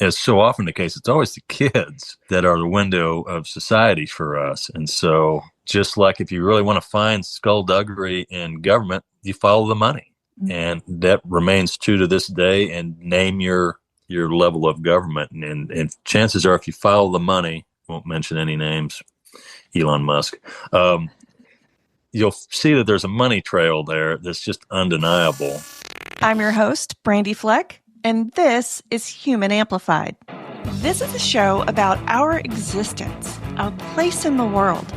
as so often the case, it's always the kids that are the window of society for us. And so just like if you really want to find skullduggery in government, you follow the money. And that remains true to this day. And name your level of government. And chances are, if you follow the money, won't mention any names, Elon Musk, you'll see that there's a money trail there that's just undeniable. I'm your host, Brandy Fleck, and this is Human Amplified. This is a show about our existence, our place in the world,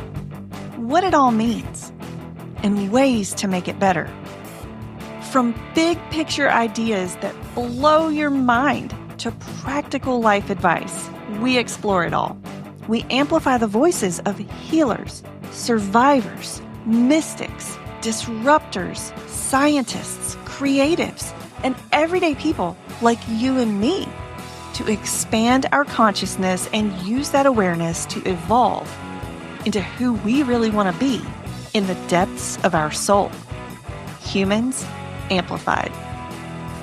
what it all means, and ways to make it better. From big picture ideas that blow your mind to practical life advice, we explore it all. We amplify the voices of healers, survivors, mystics, disruptors, scientists, creatives, and everyday people like you and me to expand our consciousness and use that awareness to evolve into who we really want to be in the depths of our soul. Humans Amplified.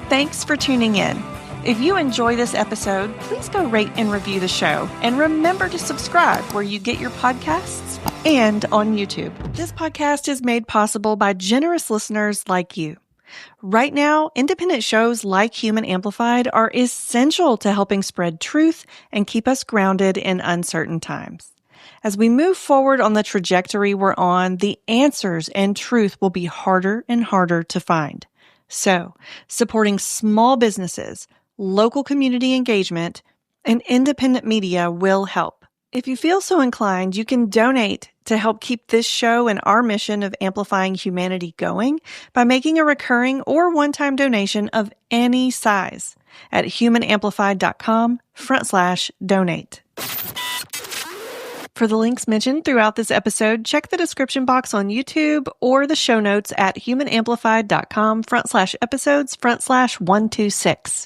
Thanks for tuning in. If you enjoy this episode, please go rate and review the show. And remember to subscribe where you get your podcasts and on YouTube. This podcast is made possible by generous listeners like you. Right now, independent shows like Human Amplified are essential to helping spread truth and keep us grounded in uncertain times. As we move forward on the trajectory we're on, the answers and truth will be harder and harder to find. So, supporting small businesses, local community engagement, and independent media will help. If you feel so inclined, you can donate to help keep this show and our mission of amplifying humanity going by making a recurring or one-time donation of any size at humanamplified.com/donate. For the links mentioned throughout this episode, check the description box on YouTube or the show notes at humanamplified.com/episodes/126.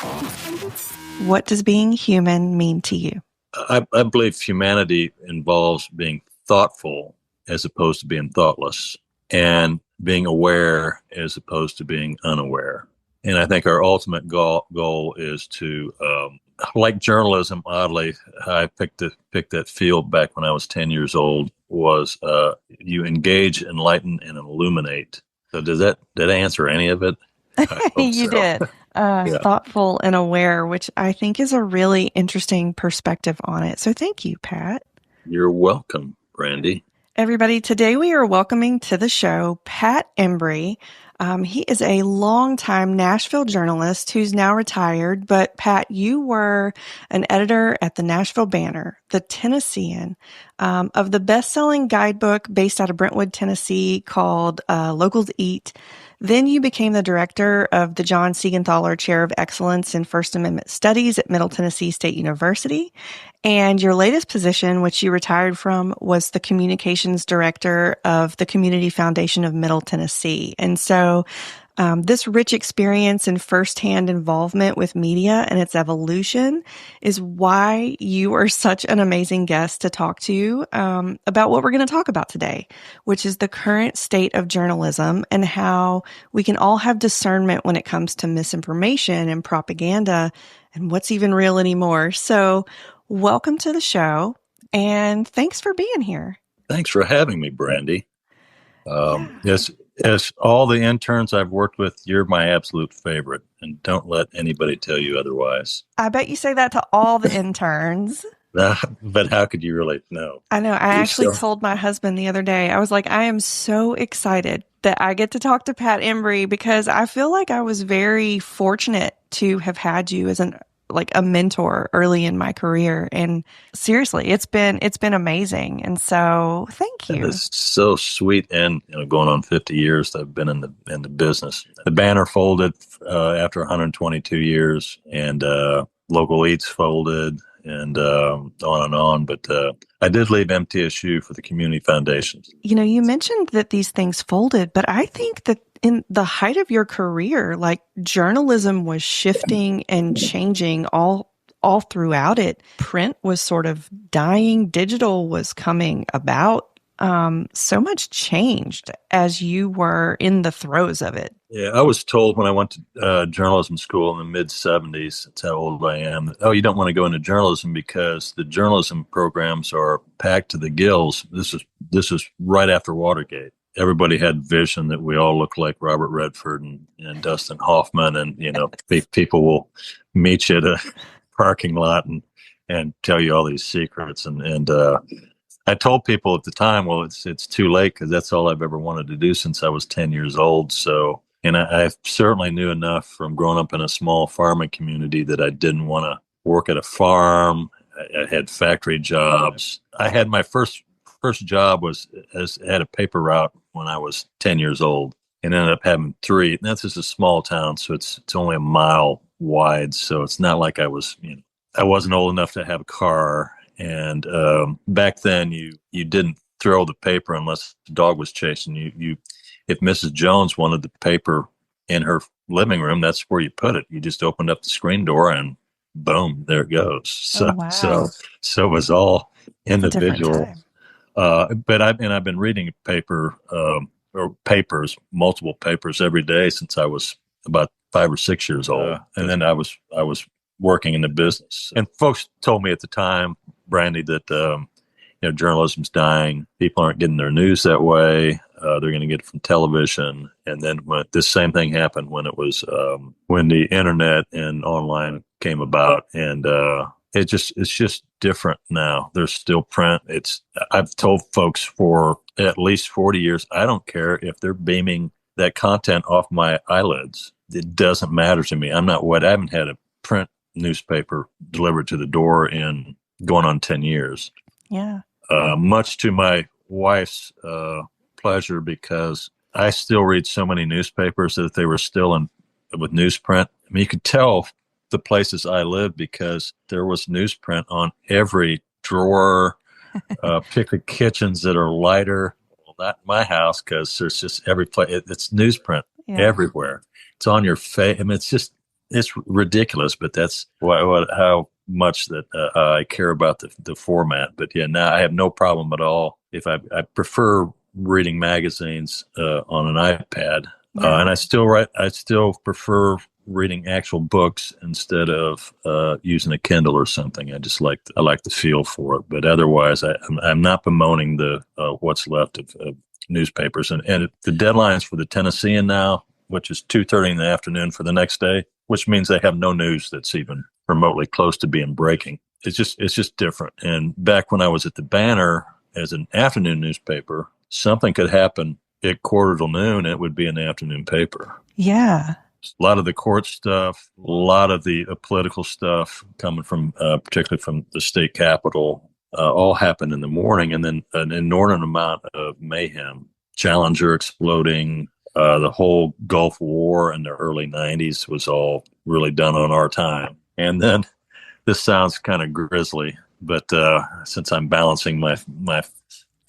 What does being human mean to you? I believe humanity involves being thoughtful as opposed to being thoughtless, and being aware as opposed to being unaware. And I think our ultimate goal is to, like journalism, oddly, I picked that field back when I was 10 years old, was you engage, enlighten, and illuminate. So did that answer any of it? You so. Did. Yeah. Thoughtful and aware, which I think is a really interesting perspective on it. So thank you, Pat. You're welcome, Brandy. Everybody, today we are welcoming to the show Pat Embry. He is a longtime Nashville journalist who's now retired. But Pat, you were an editor at the Nashville Banner, the Tennessean, of the best-selling guidebook based out of Brentwood, Tennessee called Locals Eat. Then you became the director of the John Siegenthaler Chair of Excellence in First Amendment Studies at Middle Tennessee State University. And your latest position, which you retired from, was the communications director of the Community Foundation of Middle Tennessee. And so this rich experience and firsthand involvement with media and its evolution is why you are such an amazing guest to talk to about what we're going to talk about today, which is the current state of journalism and how we can all have discernment when it comes to misinformation and propaganda and what's even real anymore. So welcome to the show, and thanks for being here. Thanks for having me, Brandy. Yes. As all the interns I've worked with, you're my absolute favorite, and don't let anybody tell you otherwise. I bet you say that to all the interns. But how could you really know? I know. I actually told my husband the other day, I was like, I am so excited that I get to talk to Pat Embry because I feel like I was very fortunate to have had you as a mentor early in my career. And seriously, it's been amazing. And so thank you. It's so sweet. And going on 50 years that I've been in the business. The Banner folded after 122 years, and Local Eats folded, and on and on. But I did leave MTSU for the Community Foundation. You mentioned that these things folded, but I think that in the height of your career, like journalism was shifting and changing all throughout it. Print was sort of dying. Digital was coming about. so much changed as you were in the throes of it. Yeah, I was told when I went to journalism school in the mid-'70s, that's how old I am, that, oh, you don't want to go into journalism because the journalism programs are packed to the gills. This is right after Watergate. Everybody had vision that we all look like Robert Redford and Dustin Hoffman, and people will meet you at a parking lot and tell you all these secrets. And I told people at the time, well, it's too late because that's all I've ever wanted to do since I was 10 years old. So, and I certainly knew enough from growing up in a small farming community that I didn't want to work at a farm. I had factory jobs. I had my first job had a paper route when I was 10 years old, and ended up having three. And that's just a small town, so it's only a mile wide. So it's not like I wasn't old enough to have a car. And back then, you didn't throw the paper unless the dog was chasing you. If Mrs. Jones wanted the paper in her living room, that's where you put it. You just opened up the screen door and boom, there it goes. So, Oh, wow. so it was all individual. Time. But I've been reading or papers, multiple papers every day since I was about 5 or 6 years old. And then I was working in the business. And folks told me at the time, Brandy, that journalism's dying. People aren't getting their news that way. They're going to get it from television. And then this same thing happened when it was when the internet and online came about, and it's just different now. There's still print. I've told folks for at least 40 years, I don't care if they're beaming that content off my eyelids. It doesn't matter to me. I haven't had a print newspaper delivered to the door in going on 10 years. Yeah. Much to my wife's pleasure, because I still read so many newspapers that they were still with newsprint. I mean, you could tell the places I lived because there was newsprint on every drawer. Pick the kitchens that are lighter. Well, not my house, because there's just every place. It's newsprint everywhere. It's on your face. I mean, it's ridiculous, but that's how much that I care about the format. But yeah, now I have no problem at all. If I prefer reading magazines on an iPad, and I still prefer reading actual books instead of using a Kindle or something. I like the feel for it. But otherwise, I'm not bemoaning the what's left of newspapers. And the deadlines for the Tennessean now, which is 2:30 in the afternoon for the next day, which means they have no news that's even remotely close to being breaking. It's just different. And back when I was at the Banner as an afternoon newspaper, something could happen at 1:45 it would be an afternoon paper. Yeah. A lot of the court stuff, a lot of the political stuff coming from, particularly from the state capitol, all happened in the morning. And then an inordinate amount of mayhem, Challenger exploding, the whole Gulf War in the early 90s was all really done on our time. And then this sounds kind of grisly, but since I'm balancing my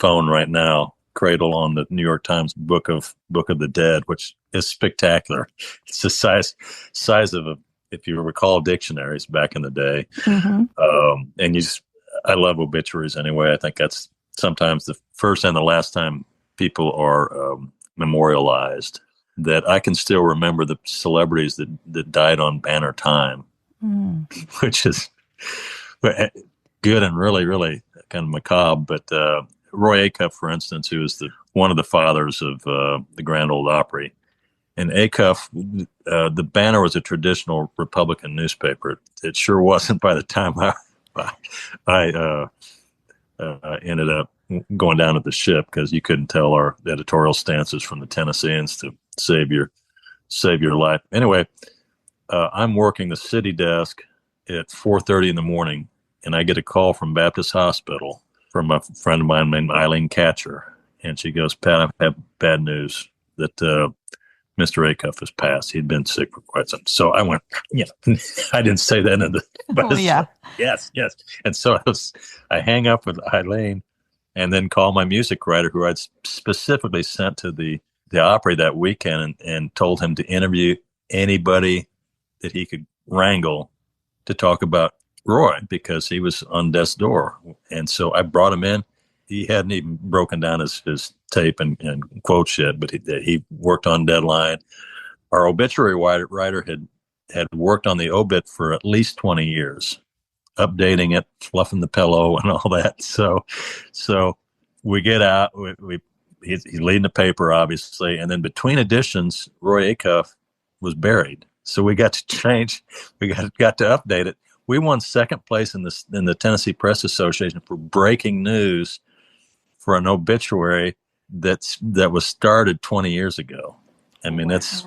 phone right now, Cradle on the New York Times Book of the Dead, which is spectacular. It's the size of if you recall, dictionaries back in the day. Mm-hmm. And I love obituaries anyway. I think that's sometimes the first and the last time people are memorialized. That I can still remember the celebrities that died on Banner Time, which is good and really, really kind of macabre. But Roy Acuff, for instance, who is one of the fathers of the Grand Ole Opry. And Acuff, the Banner was a traditional Republican newspaper. It sure wasn't by the time I ended up going down to the ship, because you couldn't tell our editorial stances from the Tennesseans to save your life. Anyway, I'm working the city desk at 4:30 in the morning, and I get a call from Baptist Hospital from a friend of mine named Eileen Catcher. And she goes, "Pat, I have bad news that Mr. Acuff has passed. He'd been sick for quite some." So I went, I didn't say that but yes. And so I hang up with Eileen and then call my music writer, who I'd specifically sent to the Opry that weekend, and told him to interview anybody that he could wrangle to talk about Roy, because he was on death's door. And so I brought him in, he hadn't even broken down his tape and quotes yet, but he worked on deadline. Our obituary writer had worked on the obit for at least 20 years, updating it, fluffing the pillow, and all that. So we get out. He's leading the paper, obviously, and then between editions, Roy Acuff was buried. So we got to change. We got to update it. We won second place in the Tennessee Press Association for breaking news for an obituary that was started 20 years ago. I mean, that's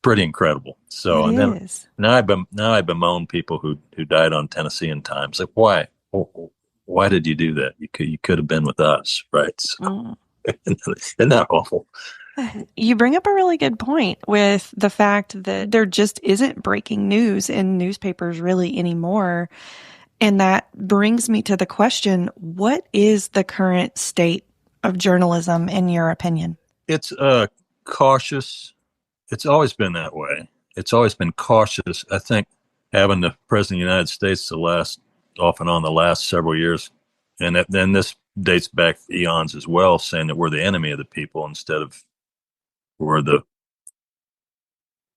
pretty incredible. So, and then now I bemoan people who died on Tennessean Times. Like, why did you do that? You could have been with us, right? So, isn't that awful? You bring up a really good point with the fact that there just isn't breaking news in newspapers really anymore. And that brings me to the question, what is the current state of journalism in your opinion? It's cautious. It's always been that way. It's always been cautious. I think having the President of the United States off and on the last several years, and then this dates back eons as well, saying that we're the enemy of the people instead of we're the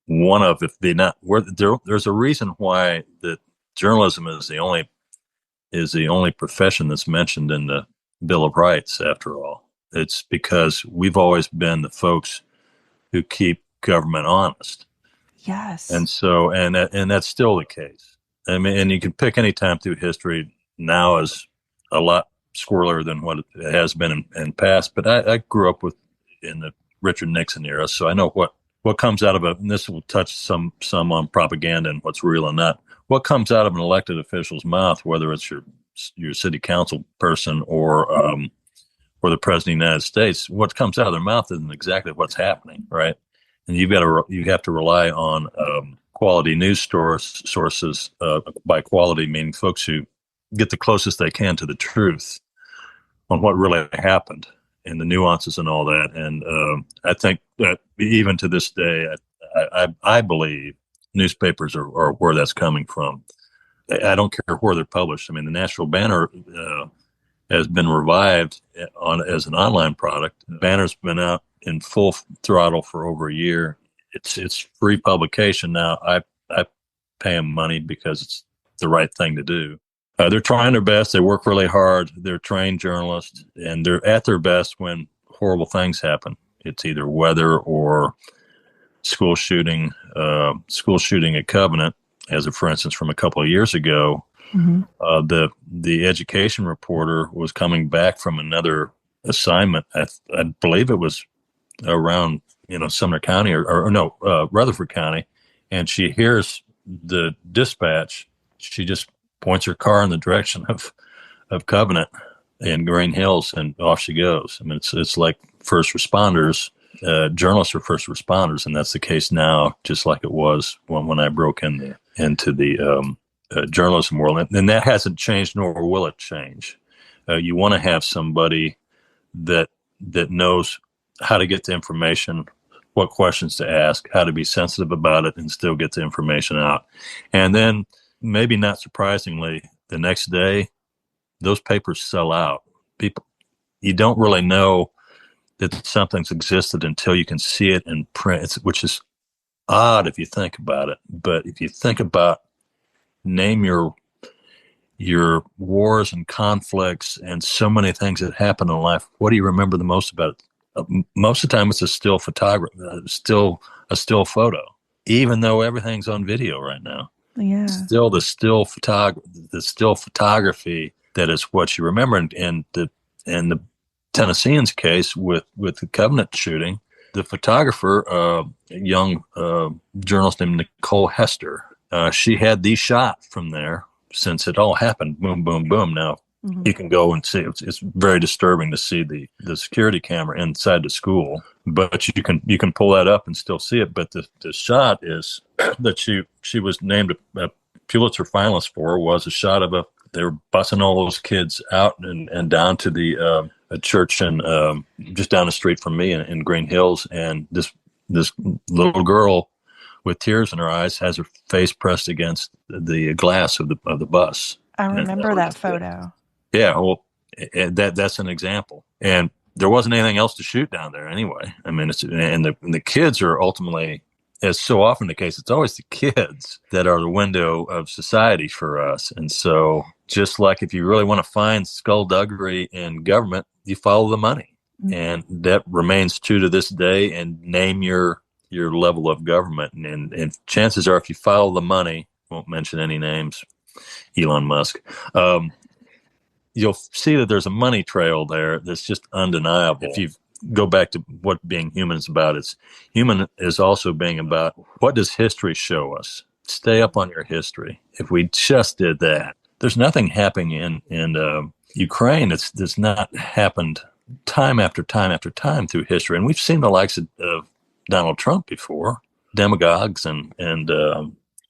one of, if they not, there's a reason why that journalism is the only profession that's mentioned in the Bill of Rights. After all, it's because we've always been the folks who keep government honest. Yes. And so, and that's still the case. I mean, and you can pick any time through history. Now is a lot squirrelier than what it has been in past. But I grew up in the Richard Nixon era, so I know what comes out of it. And this will touch some on propaganda and what's real and not. What comes out of an elected official's mouth, whether it's your city council person or the president of the United States, what comes out of their mouth isn't exactly what's happening, right? And you have to rely on quality news sources. By quality, meaning folks who get the closest they can to the truth on what really happened and the nuances and all that. And I think that even to this day, I believe newspapers are where that's coming from. I don't care where they're published. I mean, the Nashville Banner has been revived as an online product. The Banner's been out in full throttle for over a year. It's free publication now. I pay them money because it's the right thing to do. They're trying their best. They work really hard. They're trained journalists, and they're at their best when horrible things happen. It's either weather or school shooting at Covenant, as for instance, from a couple of years ago. Mm-hmm. The education reporter was coming back from another assignment. I believe it was around Sumner County or Rutherford County, and she hears the dispatch. She just points her car in the direction of Covenant and Green Hills, and off she goes. I mean, it's like first responders. Journalists are first responders, and that's the case now, just like it was when I broke into the journalism world. And that hasn't changed, nor will it change. You want to have somebody that knows how to get the information, what questions to ask, how to be sensitive about it, and still get the information out. And then, maybe not surprisingly, the next day, those papers sell out. You don't really know that something's existed until you can see it in print, which is odd if you think about it. But if you think about, name your wars and conflicts and so many things that happen in life, what do you remember the most about it? Most of the time, it's a still photo, even though everything's on video right now. Yeah. Still the still photography that is what you remember. And the Tennessean's case with the Covenant shooting, the photographer, a young journalist named Nicole Hester, she had the shot from there since it all happened. Boom, boom, boom. Now you can go and see. It's very disturbing to see the security camera inside the school, but you can pull that up and still see it. But the shot is that she was named a Pulitzer finalist for, was a shot of they were busing all those kids out and down to the a church and just down the street from me in Green Hills, and this little girl with tears in her eyes has her face pressed against the glass of the bus. I remember that photo. Yeah, well, That's an example. And there wasn't anything else to shoot down there anyway. I mean, the kids are ultimately, as so often the case, it's always the kids that are the window of society for us. And so just like if you really want to find skullduggery in government, you follow the money. Mm-hmm. And that remains true to this day. And name your level of government. And chances are, if you follow the money, won't mention any names, Elon Musk, you'll see that there's a money trail there that's just undeniable. If you go back to what being human is about, human is also being about, what does history show us? Stay up on your history. If we just did that, there's nothing happening in Ukraine that's not happened time after time after time through history. And we've seen the likes of Donald Trump before, demagogues and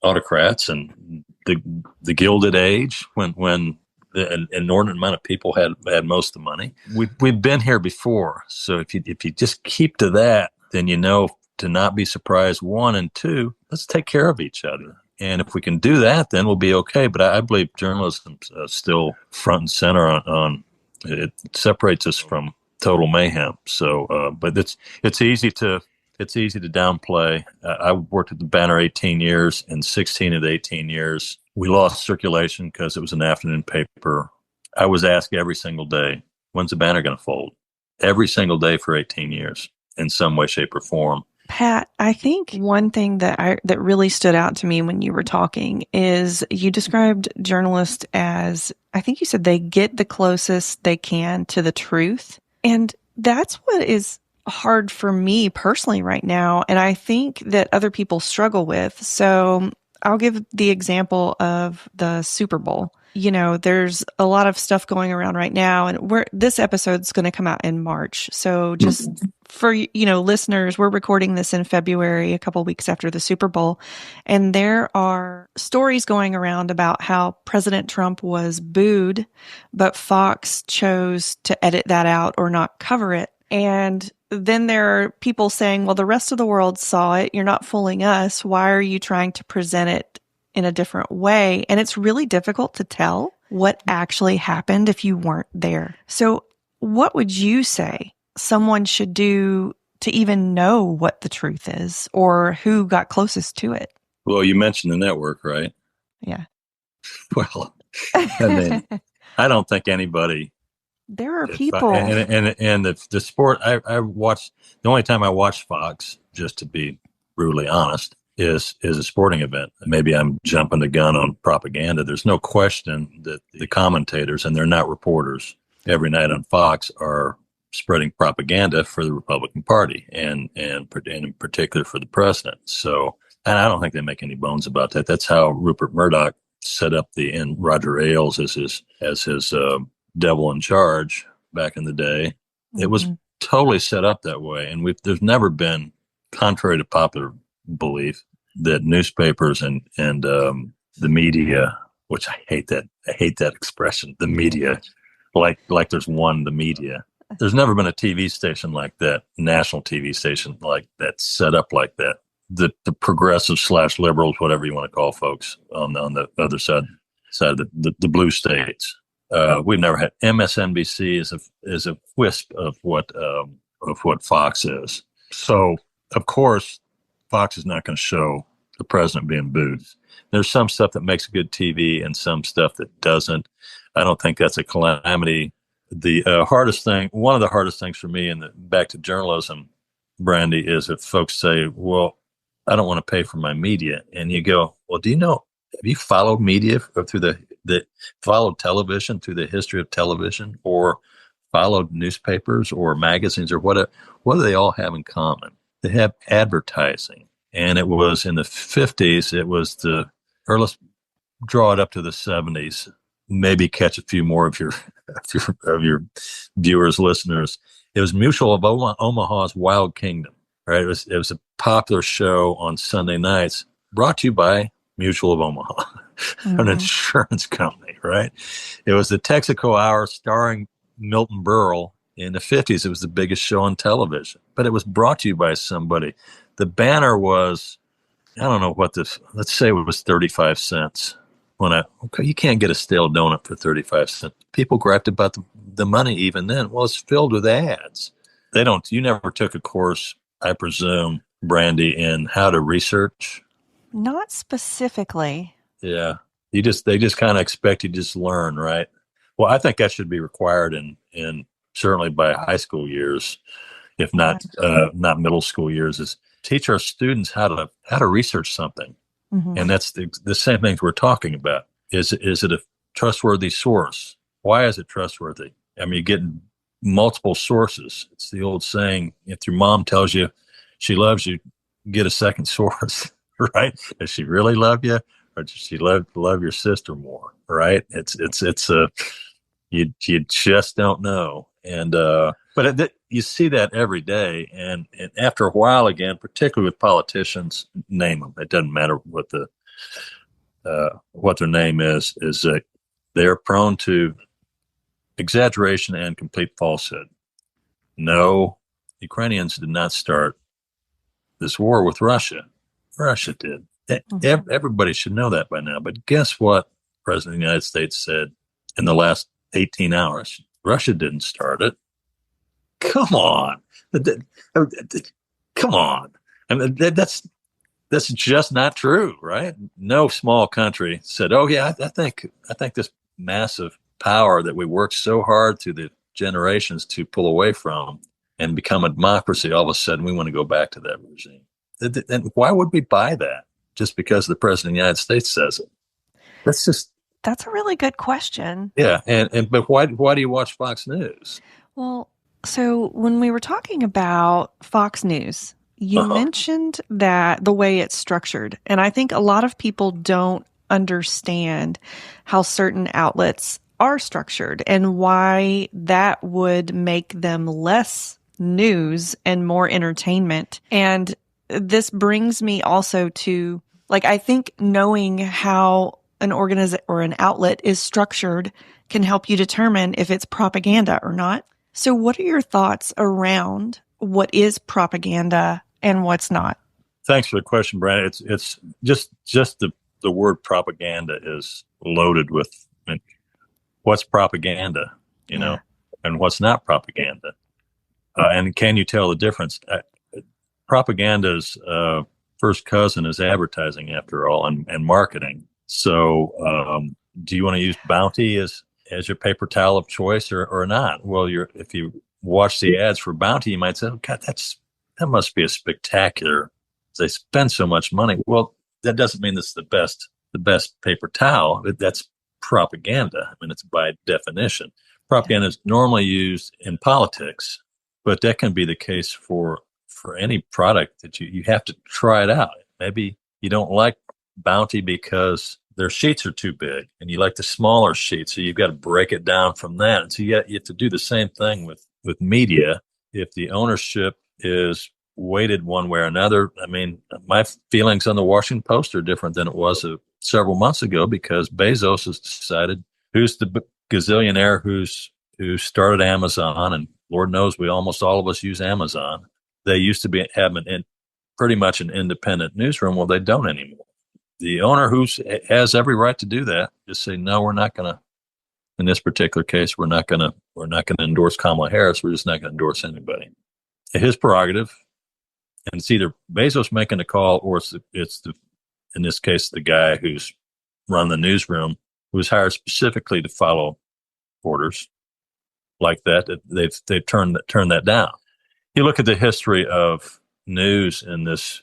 autocrats and the Gilded Age when an inordinate amount of people had most of the money. We've been here before, so if you just keep to that, then you know to not be surprised. One and two, let's take care of each other, and if we can do that, then we'll be okay. But I believe journalism is still front and center on it. Separates us from total mayhem. So, but it's easy to downplay. I worked at the Banner 18 years, and 16 of the 18 years, we lost circulation because it was an afternoon paper. I was asked every single day, when's the Banner going to fold? Every single day for 18 years in some way, shape, or form. Pat, I think one thing that really stood out to me when you were talking is you described journalists as, I think you said they get the closest they can to the truth. And that's what is hard for me personally right now. And I think that other people struggle with. So I'll give the example of the Super Bowl. You know, there's a lot of stuff going around right now, and this episode's going to come out in March. So just for, listeners, we're recording this in February, a couple weeks after the Super Bowl. And there are stories going around about how President Trump was booed, but Fox chose to edit that out or not cover it. And then there are people saying, well, the rest of the world saw it. You're not fooling us. Why are you trying to present it in a different way? And it's really difficult to tell what actually happened if you weren't there. So what would you say someone should do to even know what the truth is or who got closest to it? Well, you mentioned the network, right? Yeah. Well, I mean, I don't think anybody... There are people, and the sport I watched. The only time I watched Fox, just to be brutally honest, is a sporting event. Maybe I'm jumping the gun on propaganda. There's no question that the commentators, and they're not reporters, every night on Fox are spreading propaganda for the Republican Party and in particular for the president. So, and I don't think they make any bones about that. That's how Rupert Murdoch set up and Roger Ailes as his devil in charge back in the day. It was totally set up that way. And there's never been, contrary to popular belief, that newspapers and the media, which I hate that expression, the media, like there's the media. There's never been a TV station like that, national TV station like that, set up like that. The progressive / liberals, whatever you want to call folks on the other side of the blue states. We've never had MSNBC is a wisp of what Fox is. So of course, Fox is not going to show the president being booed. There's some stuff that makes good TV and some stuff that doesn't. I don't think that's a calamity. The one of the hardest things for me, back to journalism, Brandy, is if folks say, "Well, I don't want to pay for my media," and you go, "Well, do you know? Have you followed media through followed television through the history of television, or followed newspapers or magazines or whatever? What do they all have in common? They have advertising." And it was in the 50s, or let's draw it up to the 70s, maybe catch a few more of your viewers, listeners. It was Mutual of Omaha's Wild Kingdom, right? It was a popular show on Sunday nights, brought to you by Mutual of Omaha, an insurance company, right? It was the Texaco Hour starring Milton Berle. In the 50s, it was the biggest show on television, but it was brought to you by somebody. The Banner was, I don't know let's say it was 35 cents Okay, you can't get a stale donut for 35 cents. People griped about the money even then. Well, it's filled with ads. You never took a course, I presume, Brandy, in how to research. Not specifically. Yeah. They just kind of expect you to just learn, right? Well, I think that should be required in certainly by high school years, if not not middle school years, is teach our students how to research something. Mm-hmm. And that's the same things we're talking about. Is it a trustworthy source? Why is it trustworthy? I mean, you're getting multiple sources. It's the old saying, if your mom tells you she loves you, get a second source, right? Does she really love you? Or does she love your sister more? Right? You just don't know. And but you see that every day, and after a while, again, particularly with politicians, name them. It doesn't matter what their name is that they're prone to exaggeration and complete falsehood. No, Ukrainians did not start this war with Russia. Russia did. Everybody should know that by now. But guess what? The President of the United States said in the last 18 hours, Russia didn't start it. Come on. Come on. I mean, that's just not true, right? No small country said, "Oh yeah, I think this massive power that we worked so hard through the generations to pull away from and become a democracy, all of a sudden we want to go back to that regime." And why would we buy that just because the President of the United States says it? That's a really good question. Yeah, but why do you watch Fox News? Well, so when we were talking about Fox News, you mentioned that the way it's structured, and I think a lot of people don't understand how certain outlets are structured and why that would make them less news and more entertainment. And this brings me also to, I think knowing how an organization or an outlet is structured can help you determine if it's propaganda or not. So what are your thoughts around what is propaganda and what's not? Thanks for the question, Brandon. It's just the word propaganda is loaded with what's propaganda, and what's not propaganda. And can you tell the difference? Propaganda's first cousin is advertising, after all, and marketing. So do you want to use Bounty as your paper towel of choice or not? Well, if you watch the ads for Bounty, you might say, "Oh God, that must be a spectacular. They spend so much money." Well, that doesn't mean it's the best paper towel. That's propaganda. I mean, it's by definition. Propaganda is normally used in politics, but that can be the case for any product that you have to try it out. Maybe you don't like Bounty because their sheets are too big and you like the smaller sheets. So you've got to break it down from that. And so you have to do the same thing with media. If the ownership is weighted one way or another, I mean, my feelings on the Washington Post are different than it was several months ago, because Bezos has decided who's the gazillionaire who started Amazon, and Lord knows almost all of us use Amazon. They used to have pretty much an independent newsroom. Well, they don't anymore. The owner who has every right to do that just say, no, we're not going to. In this particular case, we're not going to endorse Kamala Harris. We're just not going to endorse anybody. His prerogative, and it's either Bezos making the call, or it's in this case the guy who's run the newsroom, who was hired specifically to follow orders like that. They've turned that down. You look at the history of news in this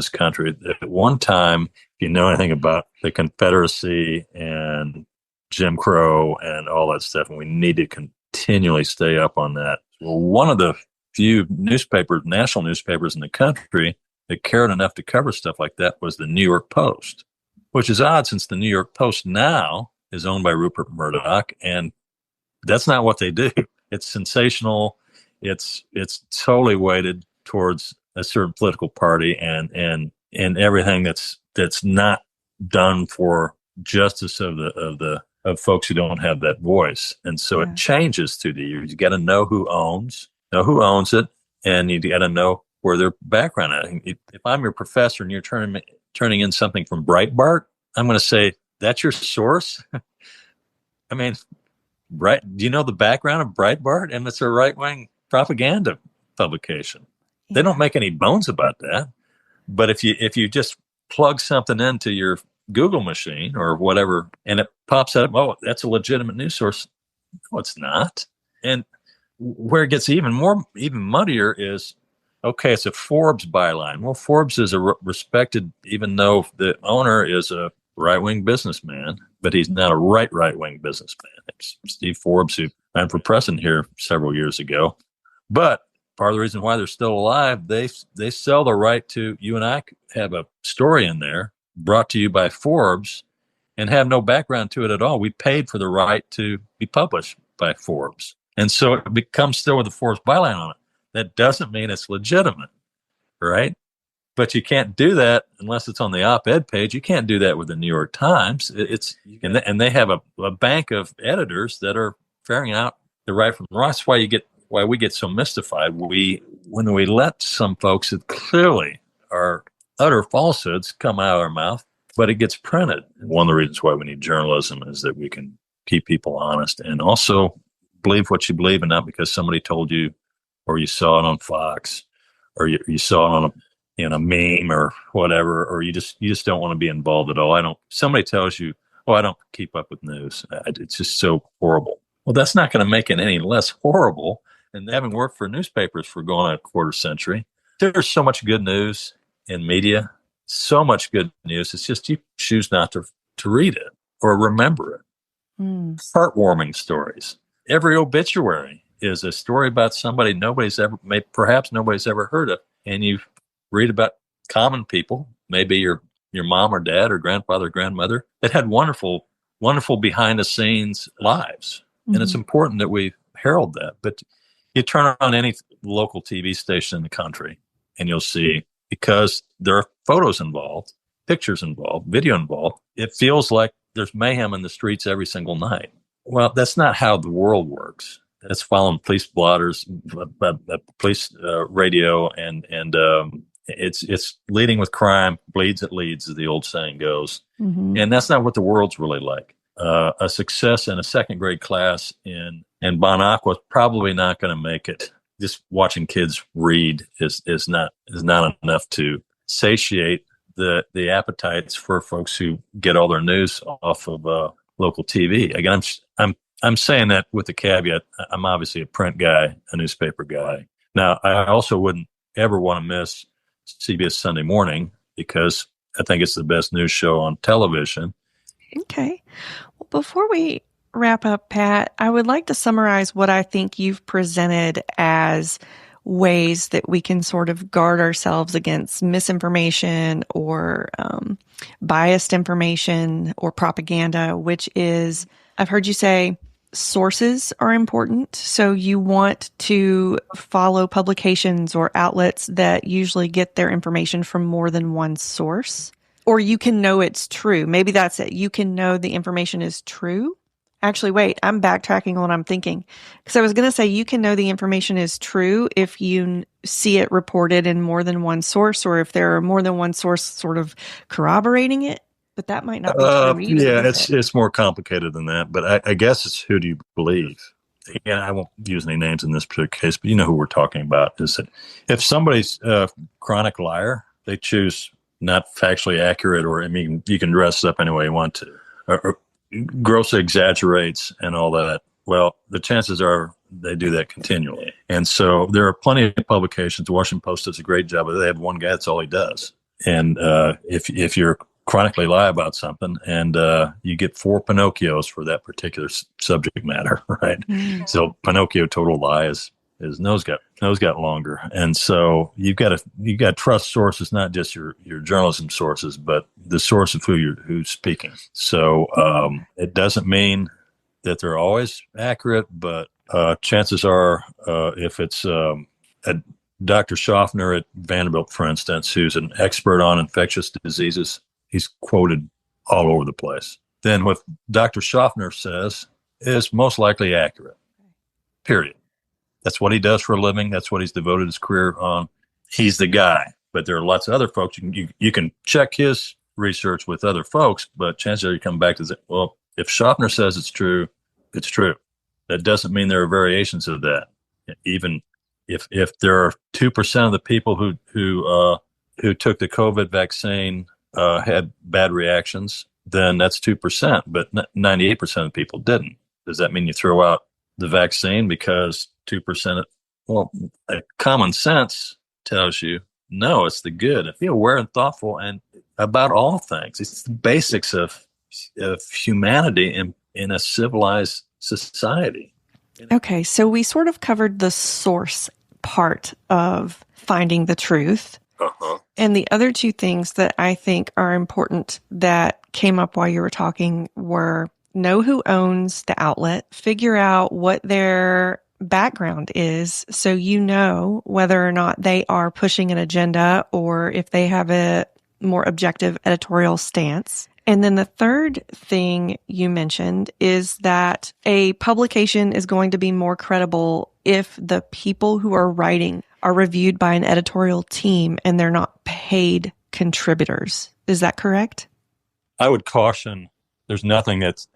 country. At one time, if you know anything about the Confederacy and Jim Crow and all that stuff, and we need to continually stay up on that. Well, one of the few national newspapers in the country that cared enough to cover stuff like that was the New York Post, which is odd since the New York Post now is owned by Rupert Murdoch, and that's not what they do. It's sensational. It's totally weighted towards a certain political party and everything that's not done for justice of folks who don't have that voice. And so it changes through the years. You got to know who owns it, and you got to know where their background is. If I'm your professor and you're turning in something from Breitbart, I'm going to say That's your source? I mean, right? Do you know the background of Breitbart? And it's a right-wing propaganda publication. They don't make any bones about that. But if you just plug something into your Google machine or whatever, and it pops up, oh, that's a legitimate news source. No, it's not. And where it gets even muddier is, okay, it's a Forbes byline. Well, Forbes is a respected, even though the owner is a right-wing businessman, but he's not a right-wing businessman. It's Steve Forbes, who ran for president here several years ago. But part of the reason why they're still alive, they sell the right to, you and I have a story in there brought to you by Forbes and have no background to it at all. We paid for the right to be published by Forbes. And so it becomes still with the Forbes byline on it. That doesn't mean it's legitimate, right? But you can't do that unless it's on the op-ed page. You can't do that with the New York Times. And they have a bank of editors that are ferreting out the right from wrong. That's why we get so mystified. When we let some folks that clearly are utter falsehoods come out of our mouth, but it gets printed. One of the reasons why we need journalism is that we can keep people honest and also believe what you believe, and not because somebody told you or you saw it on Fox or you saw it on a meme or whatever, or you just don't want to be involved at all. Somebody tells you, oh, I don't keep up with news. It's just so horrible. Well, that's not going to make it any less horrible. And having worked for newspapers for going on a quarter century, there's so much good news in media, so much good news. It's just you choose not to read it or remember it. Heartwarming stories. Every obituary is a story about somebody perhaps nobody's ever heard of. And you read about common people, maybe your mom or dad or grandfather or grandmother, that had wonderful, wonderful behind the scenes lives. And it's important that we herald that. But you turn on any local TV station in the country and you'll see, because there are photos involved, pictures involved, video involved, it feels like there's mayhem in the streets every single night. Well, that's not how the world works. It's following police blotters, police radio, and it's leading with crime, bleeds it leads, as the old saying goes. And that's not what the world's really like. A success in a second grade class in Bon Aqua is probably not going to make it. Just watching kids read is not enough to satiate the appetites for folks who get all their news off of local TV. Again, I'm saying that with the caveat, I'm obviously a print guy, a newspaper guy. Now, I also wouldn't ever want to miss CBS Sunday Morning because I think it's the best news show on television. Okay. Well, before we wrap up, Pat, I would like to summarize what I think you've presented as ways that we can sort of guard ourselves against misinformation or biased information or propaganda, which is, I've heard you say, sources are important. So you want to follow publications or outlets that usually get their information from more than one source. Or you can know it's true. Maybe that's it. You can know the information is true. Actually, wait, I'm backtracking on what I'm thinking. Because I was going to say you can know the information is true if you see it reported in more than one source, or if there are more than one source sort of corroborating it. But that might not be true either. Yeah, it's more complicated than that. But I guess it's who do you believe? Again, I won't use any names in this particular case, but you know who we're talking about. Is that if somebody's a chronic liar, they choose not factually accurate, or I mean, you can dress it up any way you want to, or grossly exaggerates and all that. Well, the chances are they do that continually. And so there are plenty of publications. The Washington Post does a great job, but they have one guy, that's all he does. And if you're chronically lie about something and you get 4 Pinocchios for that particular subject matter, right? So Pinocchio total lie is nose got longer. And so you got to trust sources, not just your journalism sources, but the source of who's speaking. So it doesn't mean that they're always accurate, but chances are if it's a Dr. Schaffner at Vanderbilt, for instance, who's an expert on infectious diseases, he's quoted all over the place. Then what Dr. Schaffner says is most likely accurate, period. That's what he does for a living. That's what he's devoted his career on. He's the guy. But there are lots of other folks. You can check his research with other folks, but chances are you come back to say, well, if Schaffner says it's true, it's true. That doesn't mean there are variations of that. Even if there are 2% of the people who took the COVID vaccine had bad reactions, then that's 2%, but 98% of people didn't. Does that mean you throw out the vaccine because 2%? Well, common sense tells you, no, it's the good. Be aware and thoughtful and about all things. It's the basics of humanity in a civilized society. Okay, so we sort of covered the source part of finding the truth. Uh-huh. And the other two things that I think are important that came up while you were talking were know who owns the outlet, figure out what their background is so you know whether or not they are pushing an agenda or if they have a more objective editorial stance. And then the third thing you mentioned is that a publication is going to be more credible if the people who are writing are reviewed by an editorial team and they're not paid contributors. Is that correct? I would caution, there's nothing that's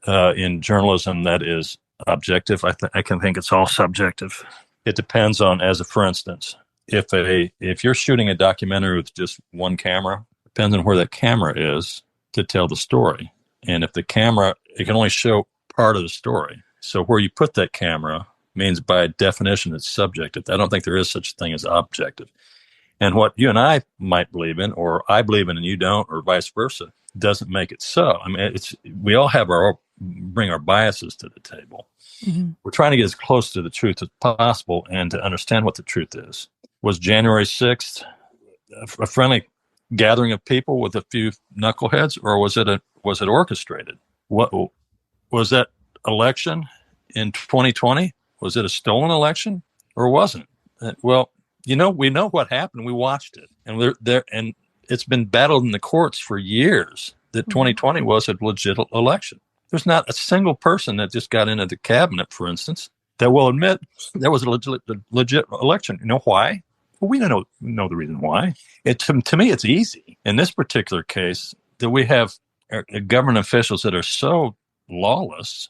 in journalism that is objective. I can think it's all subjective. It depends on, for instance, if you're shooting a documentary with just one camera, it depends on where that camera is to tell the story. And if the camera, it can only show part of the story. So where you put that camera means by definition it's subjective. I don't think there is such a thing as objective. And what you and I might believe in, or I believe in and you don't, or vice versa, doesn't make it so. I mean, we all have bring our biases to the table. Mm-hmm. We're trying to get as close to the truth as possible and to understand what the truth is. Was January 6th a friendly gathering of people with a few knuckleheads, or was it orchestrated? What was that election in 2020? Was it a stolen election or wasn't? Well, we know what happened. We watched it, and and it's been battled in the courts for years that 2020 was a legit election. There's not a single person that just got into the cabinet, for instance, that will admit that was a legit election. You know why? Well, we don't know the reason why. To me, it's easy. In this particular case, that we have government officials that are so lawless,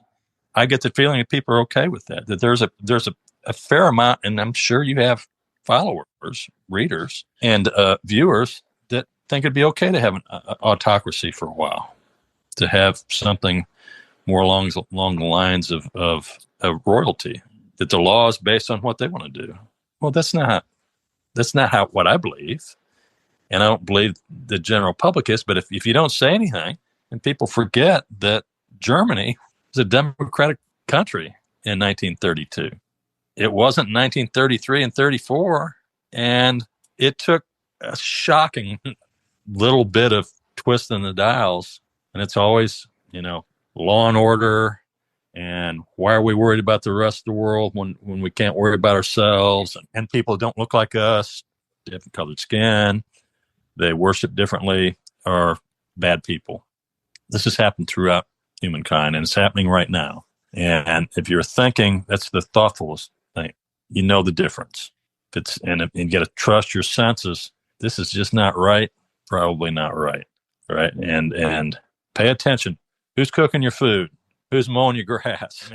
I get the feeling that people are okay with that. That there's a fair amount, and I'm sure you have followers, readers, and viewers that think it'd be okay to have an autocracy for a while, to have something more along the lines of royalty, that the law is based on what they want to do. Well, that's not what I believe, and I don't believe the general public is. But if you don't say anything, and people forget that Germany was a democratic country in 1932, it wasn't 1933 and 34, and it took a shocking little bit of twisting the dials, and it's always law and order. And why are we worried about the rest of the world when we can't worry about ourselves? And people don't look like us, different colored skin, they worship differently, are bad people. This has happened throughout humankind, and it's happening right now. And if you're thinking, that's the thoughtfulest thing. You know the difference. And you got to trust your senses. This is just not right. Probably not right. Right. And pay attention. Who's cooking your food? Who's mowing your grass?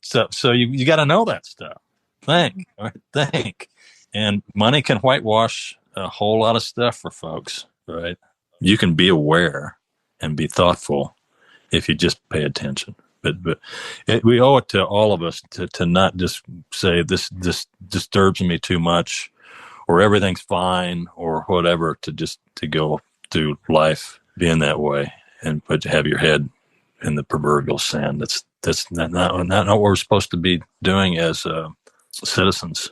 So you got to know that stuff. Think. And money can whitewash a whole lot of stuff for folks, right? You can be aware and be thoughtful if you just pay attention. But we owe it to all of us to not just say this disturbs me too much, or everything's fine, or whatever. To go through life being that way, and have your head in the proverbial sand. That's not what we're supposed to be doing as citizens.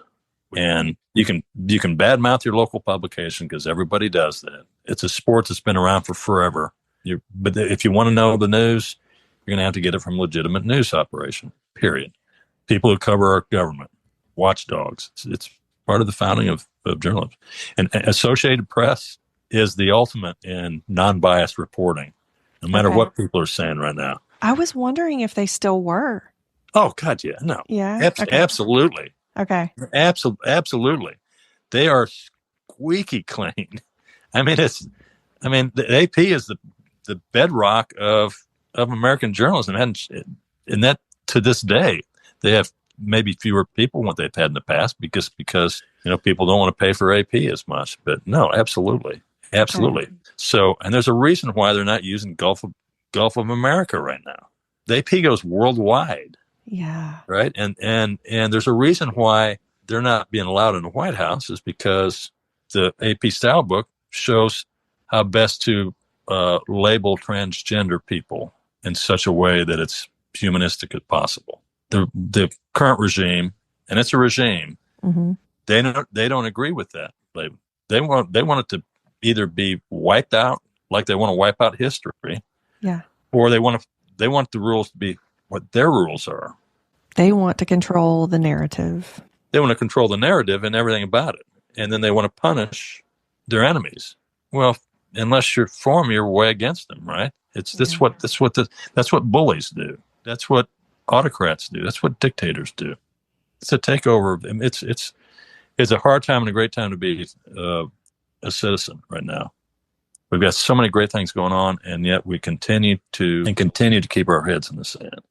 And you can badmouth your local publication because everybody does that. It's a sport that's been around for forever. But if you want to know the news, you're going to have to get it from legitimate news operation, period. People who cover our government, watchdogs. It's part of the founding of journalism. And Associated Press is the ultimate in non-biased reporting, no matter what people are saying right now. I was wondering if they still were. Oh, God, yeah. No. Yeah? Absolutely. Okay. Absolutely. They are squeaky clean. I mean, I mean, the AP is the bedrock of American journalism, and that to this day they have maybe fewer people than what they've had in the past because people don't want to pay for AP as much. But no, absolutely. Right. So, and there's a reason why they're not using Gulf of America right now. The AP goes worldwide. Yeah. Right. And there's a reason why they're not being allowed in the White House is because the AP style book shows how best to label transgender people in such a way that it's humanistic as possible. The current regime, and it's a regime, Mm-hmm. they don't agree with that. They want it to either be wiped out, like they want to wipe out history, Yeah. or they want the rules to be what their rules are. They want to control the narrative. They want to control the narrative and everything about it, and then they want to punish their enemies. Well, unless you're for them, you're way against them, right? That's what bullies do. That's what autocrats do. That's what dictators do. It's a takeover. It's a hard time and a great time to be a citizen right now. We've got so many great things going on, and yet we continue to keep our heads in the sand.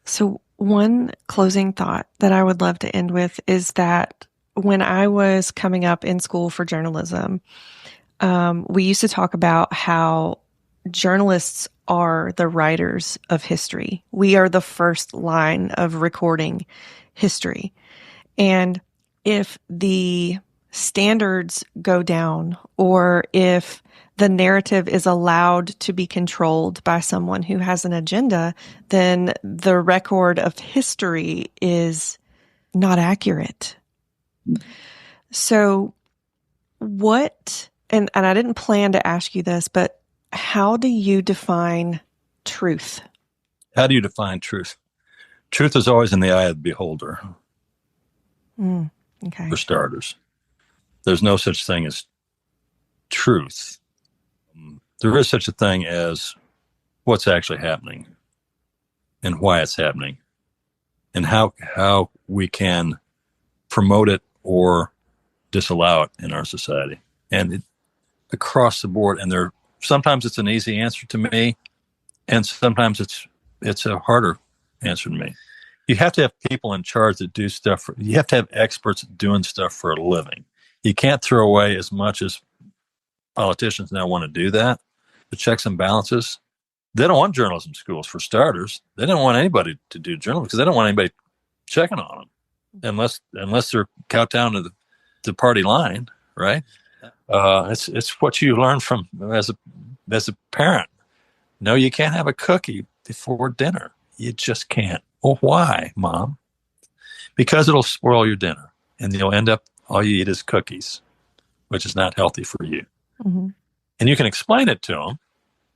So one closing thought that I would love to end with is that when I was coming up in school for journalism, we used to talk about how journalists are the writers of history. We are the first line of recording history. And if the standards go down, or if the narrative is allowed to be controlled by someone who has an agenda, then the record of history is not accurate. So what, and I didn't plan to ask you this, but how do you define truth? How do you define truth? Truth is always in the eye of the beholder. Okay. For starters, there's no such thing as truth. There is such a thing as what's actually happening and why it's happening and how we can promote it or disallow it in our society. And across the board, and sometimes it's an easy answer to me, and sometimes it's a harder answer to me. You have to have people in charge that do stuff. You have to have experts doing stuff for a living. You can't throw away as much as politicians now want to do that. The checks and balances. They don't want journalism schools, for starters. They don't want anybody to do journalism because they don't want anybody checking on them unless they're kowtowing to the party line, right? It's what you learn from as a parent. No, you can't have a cookie before dinner. You just can't. Well, why, Mom? Because it'll spoil your dinner, and you'll end up all you eat is cookies, which is not healthy for you. Mm-hmm. And you can explain it to them,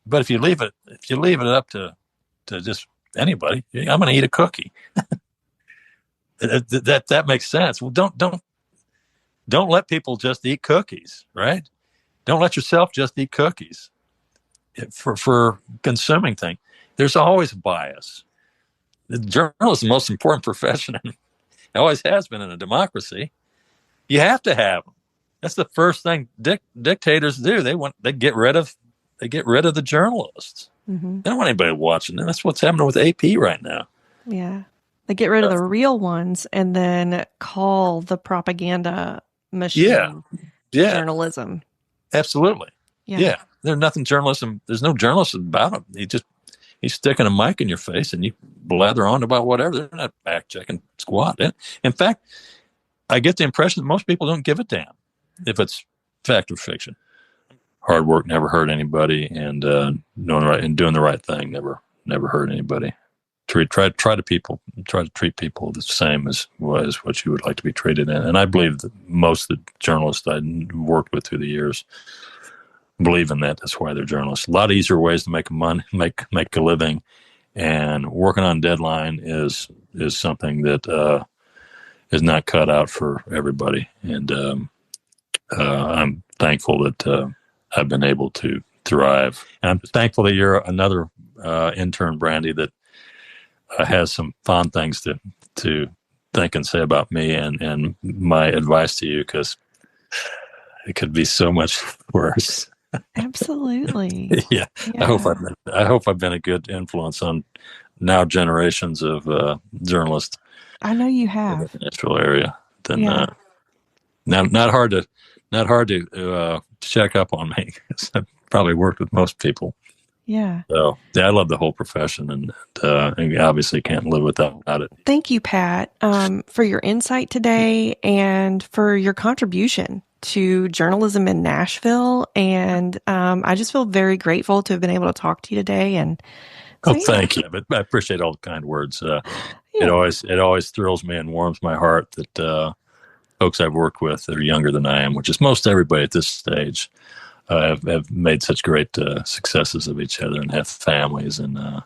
but if you leave it up to just anybody, I'm going to eat a cookie. that makes sense. Well, don't let people just eat cookies, right? Don't let yourself just eat cookies for consuming things. There's always a bias. The journalism is the most important profession, and it always has been in a democracy. You have to have them. That's the first thing dictators do. They get rid of the journalists. Mm-hmm. They don't want anybody watching them. That's what's happening with AP right now. Yeah. They get rid of the real ones and then call the propaganda machine journalism. Absolutely. Yeah. There's no journalism about them. He's sticking a mic in your face and you blather on about whatever. They're not fact checking squat. In fact, I get the impression that most people don't give a damn if it's fact or fiction. Hard work never hurt anybody, and doing the right thing never hurt anybody. Try to treat people the same as what you would like to be treated in. And I believe that most of the journalists I worked with through the years believe in that. That's why they're journalists. A lot of easier ways to make a living, and working on deadline is something that is not cut out for everybody. And I'm thankful that I've been able to thrive. And I'm thankful that you're another intern, Brandy, that has some fond things to think and say about me and my advice to you, because it could be so much worse. Absolutely. Yeah. Yeah. I hope I've been a good influence on now generations of journalists I know you in the have. Nashville area. Then Yeah. not hard to check up on me. 'Cause I've probably worked with most people. Yeah. So yeah, I love the whole profession, and obviously can't live without it. Thank you, Pat, for your insight today and for your contribution to journalism in Nashville. And I just feel very grateful to have been able to talk to you today. And Oh, so, yeah. thank you. But I appreciate all the kind words. Yeah. It always thrills me and warms my heart that folks I've worked with that are younger than I am, which is most everybody at this stage, have made such great successes of each other and have families and are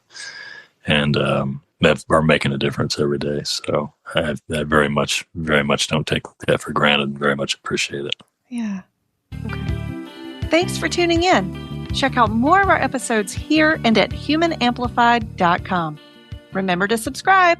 making a difference every day. So I very much don't take that for granted and very much appreciate it. Yeah. Okay. Thanks for tuning in. Check out more of our episodes here and at humanamplified.com. Remember to subscribe.